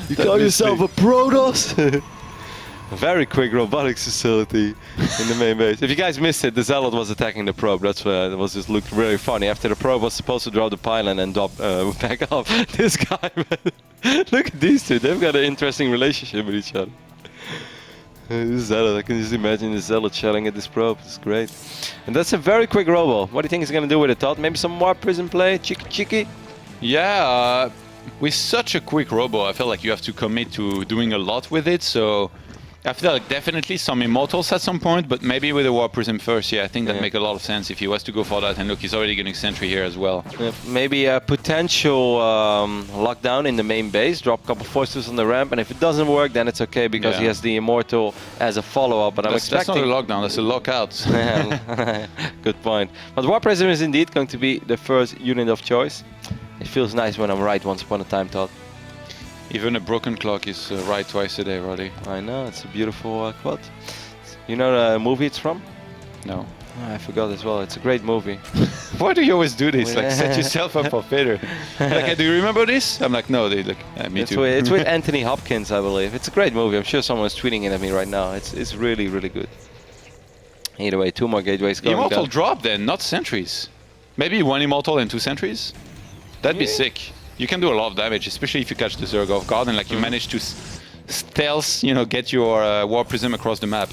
You call yourself a Protoss? Very quick robotics facility in the main base. If you guys missed it, the Zealot was attacking the probe. That's why it was just looked really funny. After the probe was supposed to drop the pylon and drop back off. This guy, man. Look at these two. They've got an interesting relationship with each other. This Zealot, I can just imagine the Zealot shelling at this probe. It's great. And that's a very quick robo. What do you think he's going to do with it, Todd? Maybe some more prison play? Cheeky? Yeah, with such a quick robo, I feel like you have to commit to doing a lot with it. So I feel like definitely some Immortals at some point, but maybe with a War Prism first. Yeah, I think that makes a lot of sense if he was to go for that. And look, he's already getting Sentry here as well. Maybe a potential lockdown in the main base, drop a couple forces on the ramp, and if it doesn't work, then it's okay because he has the Immortal as a follow-up. But I'm expecting... That's not a lockdown, that's a lockout. Good point. But War Prism is indeed going to be the first unit of choice. It feels nice when I'm right once upon a time, Todd. Even a broken clock is right twice a day, Roddy. I know, it's a beautiful quote. You know the movie it's from? No. Oh, I forgot as well. It's a great movie. Why do you always do this? Like, set yourself up for failure. Like, do you remember this? I'm like, no, they look. Me too. It's with Anthony Hopkins, I believe. It's a great movie. I'm sure someone's tweeting it at me right now. It's really, really good. Either way, 2 more gateways going. Immortal drop then, not sentries. Maybe 1 Immortal and 2 sentries? That'd be sick. You can do a lot of damage, especially if you catch the Zerg off guard and like you manage to stealth, you know, get your War Prism across the map.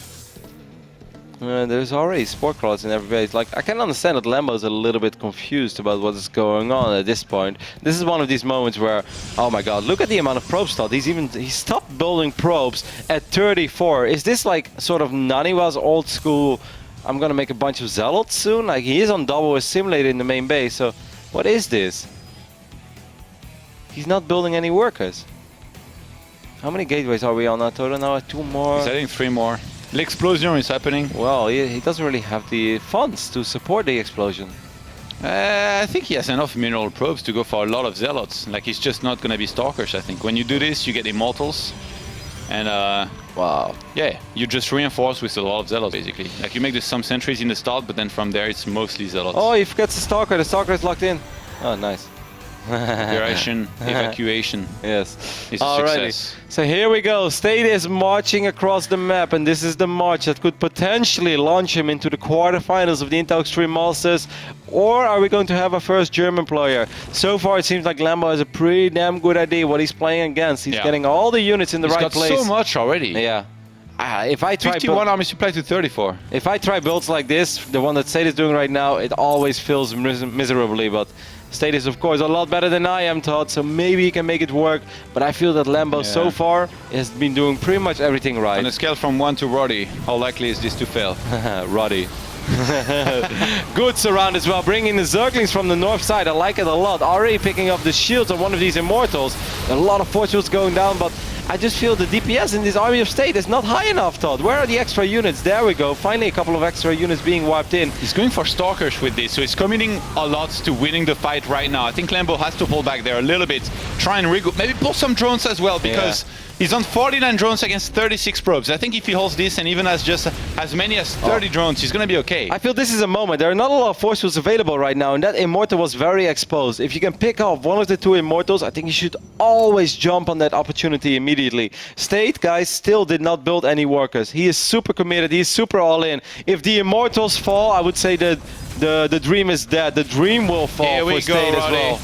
There's already Spore Claws in every base. Like, I can understand that Lambo's a little bit confused about what is going on at this point. This is one of these moments where, oh my god, look at the amount of probes stopped. He stopped building probes at 34. Is this like sort of Naniwa's old school, I'm gonna make a bunch of Zealots soon? Like, he is on double assimilated in the main base, so what is this? He's not building any workers. How many gateways are we on now, Toto? Now 2 more. He's adding 3 more. The explosion is happening. Well, he doesn't really have the funds to support the explosion. I think he has enough mineral probes to go for a lot of Zealots. Like, he's just not going to be Stalkers, I think. When you do this, you get Immortals. And, wow. Yeah, you just reinforce with a lot of Zealots, basically. Like, you make some sentries in the start, but then from there, it's mostly Zealots. Oh, he forgets the Stalker. The Stalker is locked in. Oh, nice. Duration, evacuation. Yes. It's a success. So here we go. State is marching across the map, and this is the march that could potentially launch him into the quarterfinals of the Intel Extreme Masters. Or are we going to have a first German player? So far, it seems like Lambo has a pretty damn good idea what he's playing against. He's getting all the units in the right place. He's got so much already. Yeah. If I try 51 army supply to 34. If I try builds like this, the one that State is doing right now, it always fails miserably. But State is, of course, a lot better than I am, Todd, so maybe he can make it work. But I feel that Lambo so far has been doing pretty much everything right. On a scale from 1 to Roddy, how likely is this to fail? Roddy. Good surround as well, bringing the Zerglings from the north side. I like it a lot. Already picking up the shields on one of these Immortals. A lot of fortunes going down, but I just feel the DPS in this army of state is not high enough, Todd. Where are the extra units? There we go. Finally, a couple of extra units being wiped in. He's going for Stalkers with this, so he's committing a lot to winning the fight right now. I think Lambo has to pull back there a little bit, try and regroup, maybe pull some drones as well, because he's on 49 drones against 36 probes. I think if he holds this and even has just as many as 30 drones, he's going to be okay. I feel this is a moment. There are not a lot of force fields available right now, and that Immortal was very exposed. If you can pick off one of the two Immortals, I think you should always jump on that opportunity immediately. State, guys, still did not build any workers. He is super committed. He is super all in. If the Immortals fall, I would say that the dream is dead. The dream will fall for State as well.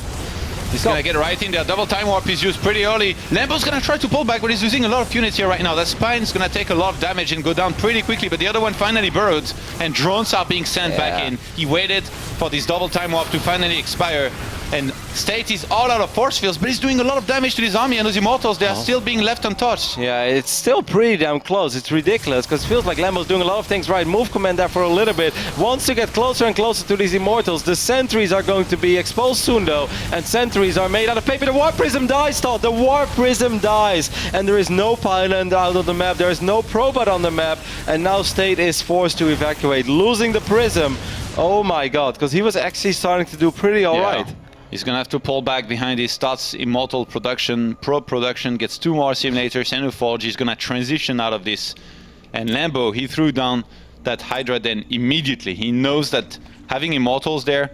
He's gonna get right in there. Double time warp is used pretty early. Lambo's gonna try to pull back, but he's losing a lot of units here right now. That Spine's gonna take a lot of damage and go down pretty quickly, but the other one finally burrowed, and drones are being sent back in. He waited for this double time warp to finally expire, and State is all out of force fields, but he's doing a lot of damage to this army, and those Immortals, they are still being left untouched. Yeah, it's still pretty damn close. It's ridiculous, because it feels like Lambo's doing a lot of things right. Move command there for a little bit. Wants to get closer and closer to these Immortals. The sentries are going to be exposed soon, though, and sentries are made out of paper. The Warp Prism dies, Todd. The Warp Prism dies, and there is no pylon out of the map. There is no Probot on the map, and now State is forced to evacuate, losing the Prism. Oh my god, because he was actually starting to do pretty alright. He's gonna have to pull back behind his starts Immortal production, Probe production, gets 2 more simulators and a Forge. He's gonna transition out of this. And Lambo, he threw down that Hydra Den immediately. He knows that having Immortals there,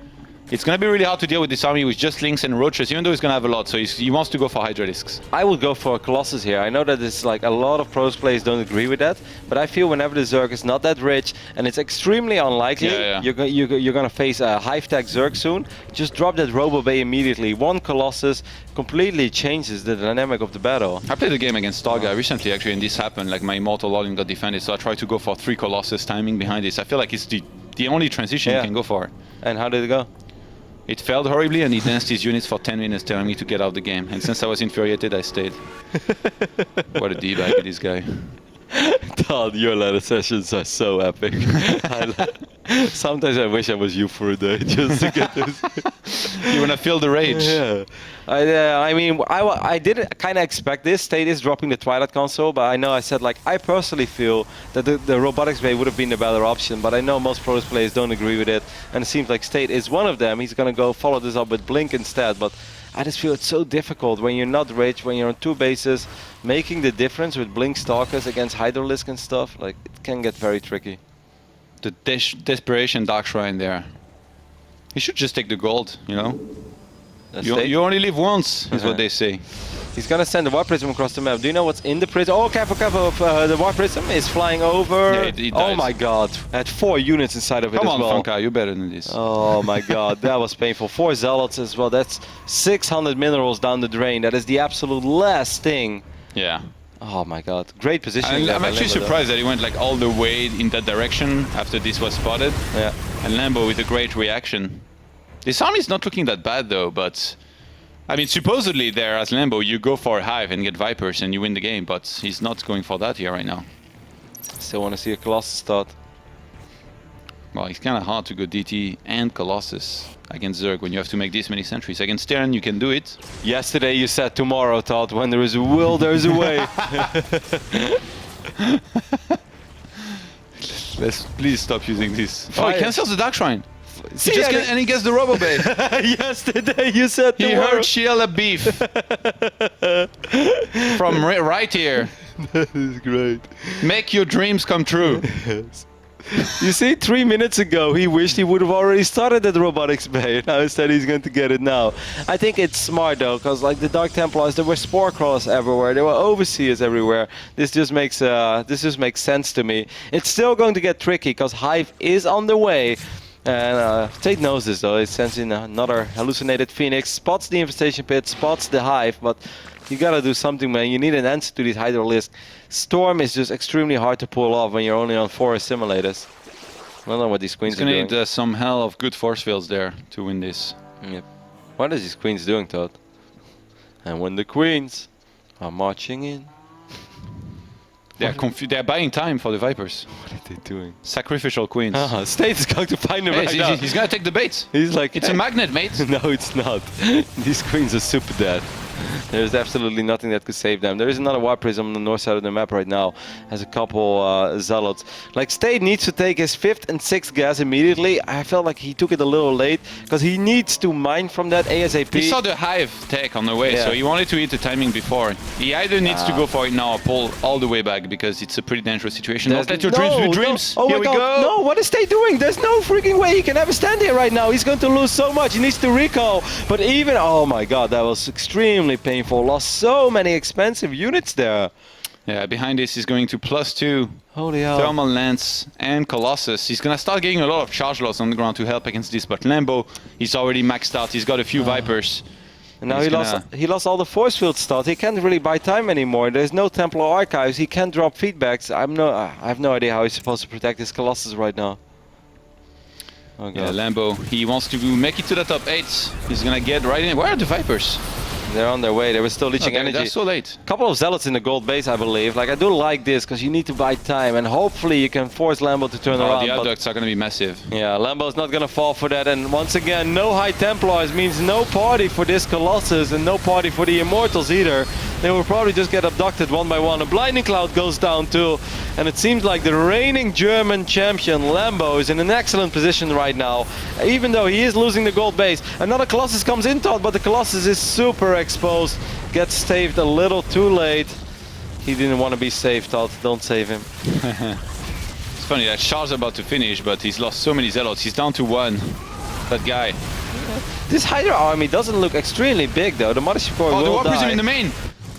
it's going to be really hard to deal with this army with just Lynx and Roaches, even though he's going to have a lot, so he wants to go for Hydralisks. I would go for a Colossus here. I know that it's like a lot of pros players don't agree with that, but I feel whenever the Zerg is not that rich and it's extremely unlikely you're going to face a Hive-Tech Zerg soon, just drop that Robo Bay immediately. One Colossus completely changes the dynamic of the battle. I played a game against Starga recently actually, and this happened, like my Immortal all-in got defended, so I tried to go for 3 Colossus timing behind this. I feel like it's the only transition you can go for. And how did it go? It failed horribly, and he danced his units for 10 minutes telling me to get out of the game. And since I was infuriated, I stayed. What a D-bag, this guy. Todd, your ladder sessions are so epic. Sometimes I wish I was you for a day just to get this. You want to feel the rage? Yeah. I mean, I did kind of expect this. State is dropping the Twilight console, but I know I said, like, I personally feel that the Robotics Bay would have been the better option, but I know most Pros players don't agree with it, and it seems like State is one of them. He's going to go follow this up with Blink instead, but I just feel it's so difficult when you're not rich, when you're on 2 bases, making the difference with Blink Stalkers against Hydralisk and stuff. Like, it can get very tricky. The desperation Dark Shrine there. He should just take the gold, you know? You only live once, is what they say. He's gonna send the Warp Prism across the map. Do you know what's in the prism? Oh, careful, careful. The Warp Prism is flying over. Yeah, oh my god. I had 4 units inside of it as well. Come on, Funka, you're better than this. Oh my god, that was painful. 4 Zealots as well. That's 600 minerals down the drain. That is the absolute last thing. Yeah. Oh my god. Great positioning. I'm actually surprised that he went like all the way in that direction after this was spotted. Yeah. And Lambo with a great reaction. This army is not looking that bad though, but I mean, supposedly there as Lambo, you go for a Hive and get Vipers and you win the game, but he's not going for that here right now. Still want to see a Colossus start. Well, it's kind of hard to go DT and Colossus against Zerg when you have to make this many sentries. Against Terran, you can do it. Yesterday you said tomorrow, Todd. When there is a will, there is a way. Please stop using this. Oh, he cancels the Dark Shrine. See, And he gets the Robo Bay. Yesterday you said He tomorrow. heard Sheila Beef from right here. That is great. Make your dreams come true. Yes. You see, 3 minutes ago he wished he would have already started that Robotics Bay. Now instead he's going to get it now. I think it's smart though, because like the Dark Templars, there were Spore Crawlers everywhere, there were Overseers everywhere. This just makes sense to me. It's still going to get tricky because Hive is on the way. And Tate knows this though. It sends in another hallucinated Phoenix, spots the Infestation Pit, spots the Hive, but you gotta do something, man. You need an answer to these Hydralisk. Storm is just extremely hard to pull off when you're only on 4 simulators. I don't know what these queens are doing. He's gonna need some hell of good force fields there to win this. Yep. What is these queens doing, Todd? And when the queens are marching in... They're buying time for the Vipers. What are they doing? Sacrificial queens. State is going to find them right now. He's gonna take the bait. He's like... It's a magnet, mate. No, it's not. These queens are super dead. There's absolutely nothing that could save them. There is another Warp Prism on the north side of the map right now. Has a couple Zealots. Like, State needs to take his 5th and 6th gas immediately. I felt like he took it a little late, because he needs to mine from that ASAP. He saw the hive tech on the way, so he wanted to hit the timing before. He either needs to go for it now or pull all the way back, because it's a pretty dangerous situation. Don't let your dreams be dreams. Oh Here my we god, go. no, what is State doing? There's no freaking way he can ever stand here right now. He's going to lose so much. He needs to recall. But even, oh my god, that was extremely painful. Lost so many expensive units there. Yeah, behind this he's going to +2. Holy hell. Thermal Lance and Colossus. He's gonna start getting a lot of charge loss on the ground to help against this, but Lambo, he's already maxed out. He's got a few Vipers. And now he lost all the force field stuff. He can't really buy time anymore. There's no Templar archives. He can't drop feedbacks. I have no idea how he's supposed to protect his Colossus right now. Oh god. Yeah, Lambo, he wants to make it to the top 8. He's gonna get right in. Where are the Vipers? They're on their way. They were still leeching energy. That's so late. Couple of Zealots in the gold base, I believe. Like, I do like this, because you need to buy time, and hopefully you can force Lambo to turn around. The abducts are gonna be massive. Yeah, Lambo's not gonna fall for that, and once again, no High Templars means no party for this Colossus, and no party for the Immortals either. They will probably just get abducted one by one. A Blinding Cloud goes down too, and it seems like the reigning German champion, Lambo, is in an excellent position right now, even though he is losing the gold base. Another Colossus comes in, Todd, but the Colossus is super exposed. Gets saved a little too late. He didn't want to be saved, Todd. Don't save him. It's funny, that Char's about to finish, but he's lost so many Zealots. He's down to 1. That guy. This Hydra army doesn't look extremely big, though. The Mothership Core will the Warp Prism die. in the main.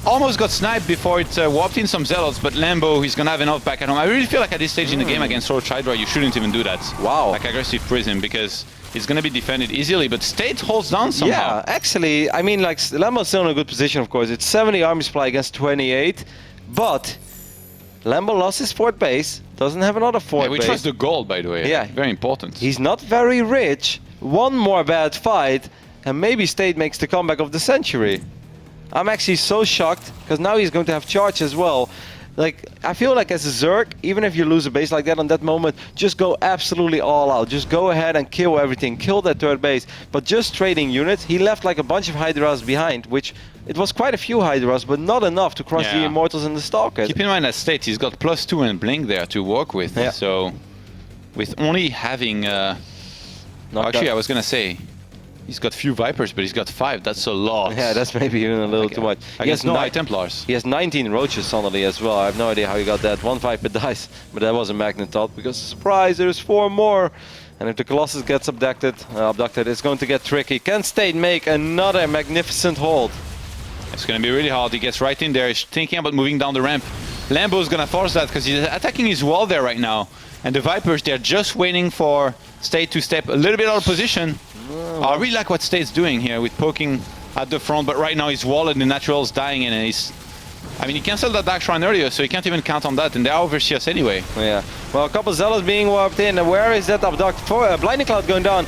Almost got sniped before it warped in some Zealots, but Lambo, he's gonna have enough back at home. I really feel like at this stage in the game against Roach Hydra, you shouldn't even do that. Wow. Like aggressive Prism, because it's gonna be defended easily, but State holds down somehow. Yeah, actually, I mean, like, Lambo's still in a good position, of course. It's 70 army supply against 28, but Lambo lost his 4th base, doesn't have another 4th We base. trust the gold, by the way. Yeah. Very important. He's not very rich. One more bad fight, and maybe State makes the comeback of the century. I'm actually so shocked, because now he's going to have charge as well. Like, I feel like as a Zerg, even if you lose a base like that on that moment, just go absolutely all out. Just go ahead and kill everything. Kill that 3rd base. But just trading units, he left like a bunch of Hydras behind, which it was quite a few Hydras, but not enough to crush the Immortals and the Stalkers. Keep in mind that State, he's got +2 and Blink there to work with. Yeah. So, with only having... actually, I was gonna say, he's got few Vipers, but he's got 5. That's a lot. Yeah, that's maybe even a little too much. He has no High Templars. He has 19 Roaches suddenly as well. I have no idea how he got that. 1 Viper dice, but that was a Magnet Thought, because surprise, there's 4 more. And if the Colossus gets abducted, it's going to get tricky. Can State make another magnificent hold? It's gonna be really hard. He gets right in there. He's thinking about moving down the ramp. Lambo's gonna force that because he's attacking his wall there right now. And the Vipers, they're just waiting for State to step a little bit out of position. I really like what State's doing here with poking at the front, but right now his wall and the Natural's dying, and he's... I mean, he canceled that Dark Shrine earlier, so he can't even count on that, and they're overseas anyway. Yeah. Well, a couple Zealots being warped in. Where is that abduct for Blinding Cloud going down?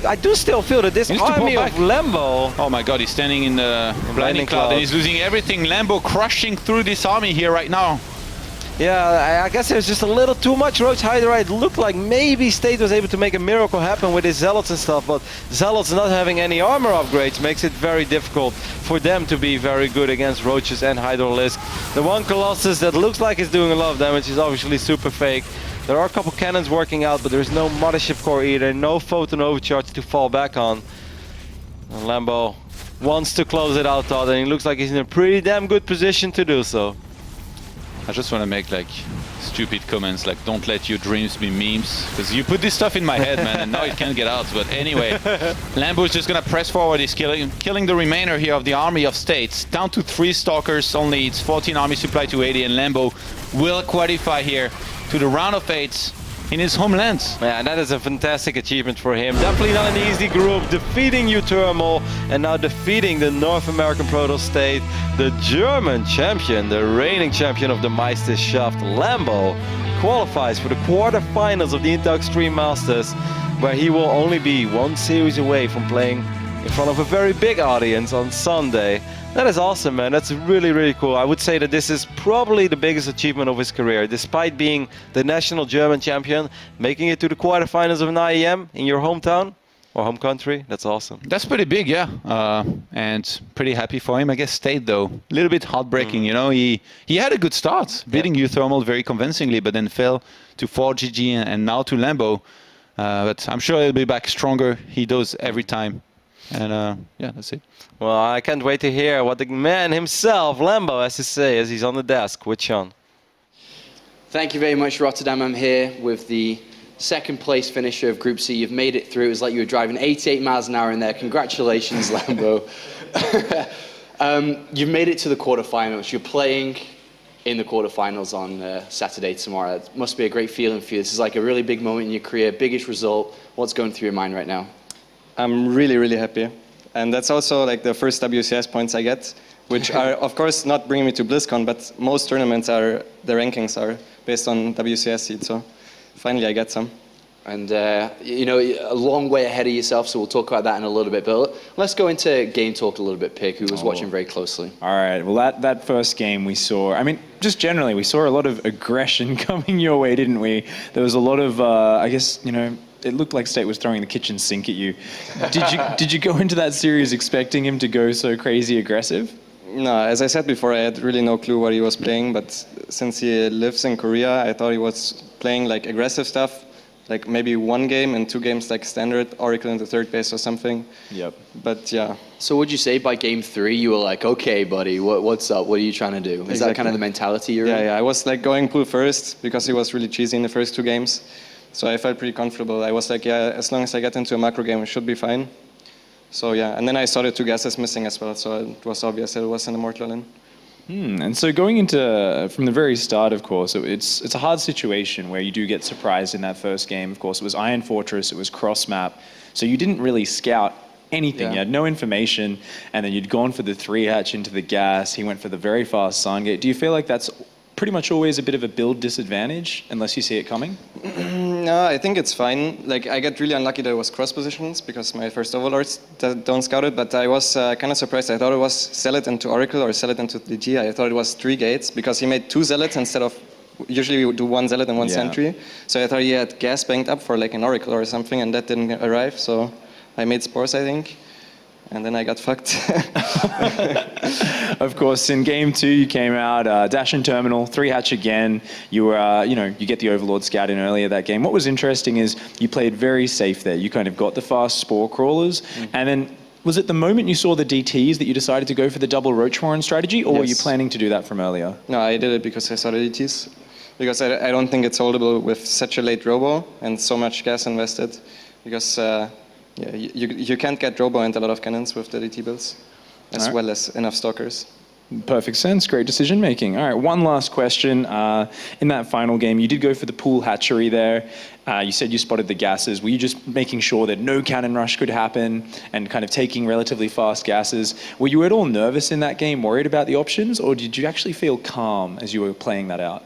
I do still feel that this army of Lambo... Oh my god, he's standing in the Blinding Cloud, and he's losing everything. Lambo crushing through this army here right now. Yeah, I guess there's just a little too much Roach Hydra. It looked like maybe State was able to make a miracle happen with his Zealots and stuff, but Zealots not having any armor upgrades makes it very difficult for them to be very good against Roaches and Hydralisk. The one Colossus that looks like it's doing a lot of damage is obviously super fake. There are a couple cannons working out, but there's no Mothership Core either, no Photon Overcharge to fall back on. And Lambo wants to close it out, Todd, and he looks like he's in a pretty damn good position to do so. I just want to make like stupid comments like don't let your dreams be memes, because you put this stuff in my head, man, and now it can't get out. But anyway, Lambo's just gonna press forward. He's killing the remainder here of the army of States. Down to 3 Stalkers only. It's 14 army supply to 80, and Lambo will qualify here to the round of 8 in his homeland. Yeah, that is a fantastic achievement for him. Definitely not an easy group. Defeating U-Thermal and now defeating the North American Protoss State, the German champion, the reigning champion of the Meisterschaft, Lambo, qualifies for the quarterfinals of the Intel Extreme Masters, where he will only be 1 series away from playing in front of a very big audience on Sunday. That is awesome, man. That's really, really cool. I would say that this is probably the biggest achievement of his career. Despite being the national German champion, making it to the quarterfinals of an IEM in your hometown, or home country. That's awesome. That's pretty big, yeah. And pretty happy for him. I guess State, though, a little bit heartbreaking. You know, he had a good start, beating U-Thermal very convincingly, but then fell to 4GG and now to Lambo. But I'm sure he'll be back stronger. He does every time. And yeah, that's it. Well, I can't wait to hear what the man himself, Lambo, has to say as he's on the desk with Sean. Thank you very much, Rotterdam. I'm here with the second place finisher of Group C. You've made it through. It was like you were driving 88 miles an hour in there. Congratulations, Lambo. You've made it to the quarterfinals. You're playing in the quarterfinals on Saturday tomorrow. It must be a great feeling for you. This is like a really big moment in your career, biggest result. What's going through your mind right now? I'm really, really happy. And that's also like the first WCS points I get, which are, of course, not bringing me to BlizzCon, but most tournaments are, the rankings are based on WCS seeds. So finally I get some. And, you know, a long way ahead of yourself, so we'll talk about that in a little bit. But let's go into game talk a little bit, Pick, who was watching very closely. All right. Well, that first game we saw, I mean, just generally, we saw a lot of aggression coming your way, didn't we? There was a lot of, I guess, you know, it looked like State was throwing the kitchen sink at you. Did you go into that series expecting him to go so crazy aggressive? No, as I said before, I had really no clue what he was playing, but since he lives in Korea, I thought he was playing like aggressive stuff, like maybe one game and 2 games like standard, Oracle into third base or something. Yep. But yeah. So would you say by game 3 you were like, okay, buddy, what's up? What are you trying to do? Is that kind of the mentality you're in? Yeah, I was like going pool first because he was really cheesy in the first 2 games. So I felt pretty comfortable. I was like, yeah, as long as I get into a macro game, it should be fine. So yeah, and then I saw the 2 gases missing as well, so it was obvious that it was an Immortal in. And so going into, from the very start, of course, it's a hard situation where you do get surprised in that first game. Of course, it was Iron Fortress, it was cross map, so you didn't really scout anything. Yeah. You had no information, and then you'd gone for the 3-hatch into the gas. He went for the very fast Sun Gate. Do you feel like that's pretty much always a bit of a build disadvantage unless you see it coming? No, I think it's fine. Like, I get really unlucky that it was cross positions because my first overlords don't scout it, but I was kind of surprised. I thought it was Zealot into Oracle or Zealot into DG. I thought it was 3 gates because he made 2 Zealots instead of, usually we do 1 Zealot and 1 Sentry. So I thought he had gas banked up for like an Oracle or something, and that didn't arrive. So I made Spores, I think. And then I got fucked. Of course, in game 2, you came out, dash and terminal, 3-hatch again. You were, you get the Overlord scout in earlier that game. What was interesting is you played very safe there. You kind of got the fast spore crawlers, and then was it the moment you saw the DTs that you decided to go for the double Roach Warren strategy, or were you planning to do that from earlier? No, I did it because I saw the DTs. Because I don't think it's holdable with such a late robo and so much gas invested. Because yeah, you can't get robo and a lot of cannons with the DT builds, as well as enough stalkers. Perfect sense. Great decision making. All right, one last question. In that final game, you did go for the pool hatchery there. You said you spotted the gases. Were you just making sure that no cannon rush could happen and kind of taking relatively fast gases? Were you at all nervous in that game, worried about the options, or did you actually feel calm as you were playing that out?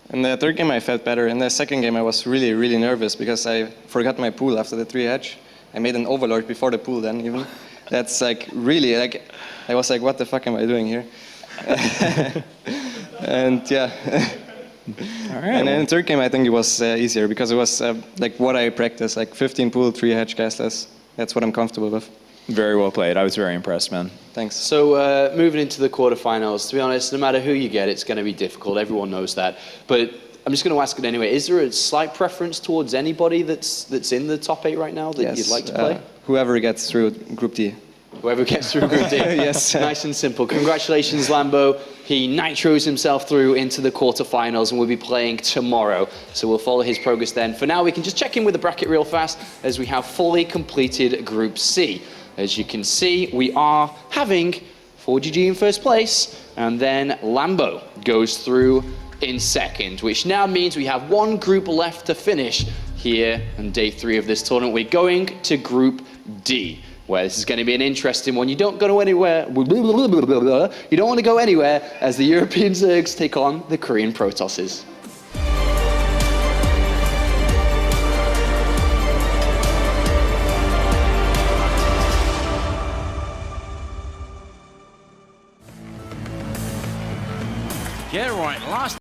In the third game, I felt better. In the second game, I was really, really nervous because I forgot my pool after the 3-hatch. I made an Overlord before the pool then, even. That's like, really, like, I was like, what the fuck am I doing here? And yeah. All right. And in the third game, I think it was easier because it was like what I practiced, like 15 pool, 3-hatch gasless. That's what I'm comfortable with. Very well played. I was very impressed, man. Thanks. So moving into the quarterfinals, to be honest, no matter who you get, it's going to be difficult. Everyone knows that. But I'm just going to ask it anyway. Is there a slight preference towards anybody that's in the top 8 right now that you'd like to play? Whoever gets through Group D. Whoever gets through Group D. Yes. Nice and simple. Congratulations, Lambo. He nitros himself through into the quarterfinals and will be playing tomorrow. So we'll follow his progress then. For now, we can just check in with the bracket real fast as we have fully completed Group C. As you can see, we are having 4GG in first place, and then Lambo goes through in second, which now means we have 1 group left to finish here on day 3 of this tournament. We're going to Group D, where this is going to be an interesting one. You don't go anywhere. You don't want to go anywhere as the European Zergs take on the Korean Protosses. Get right, last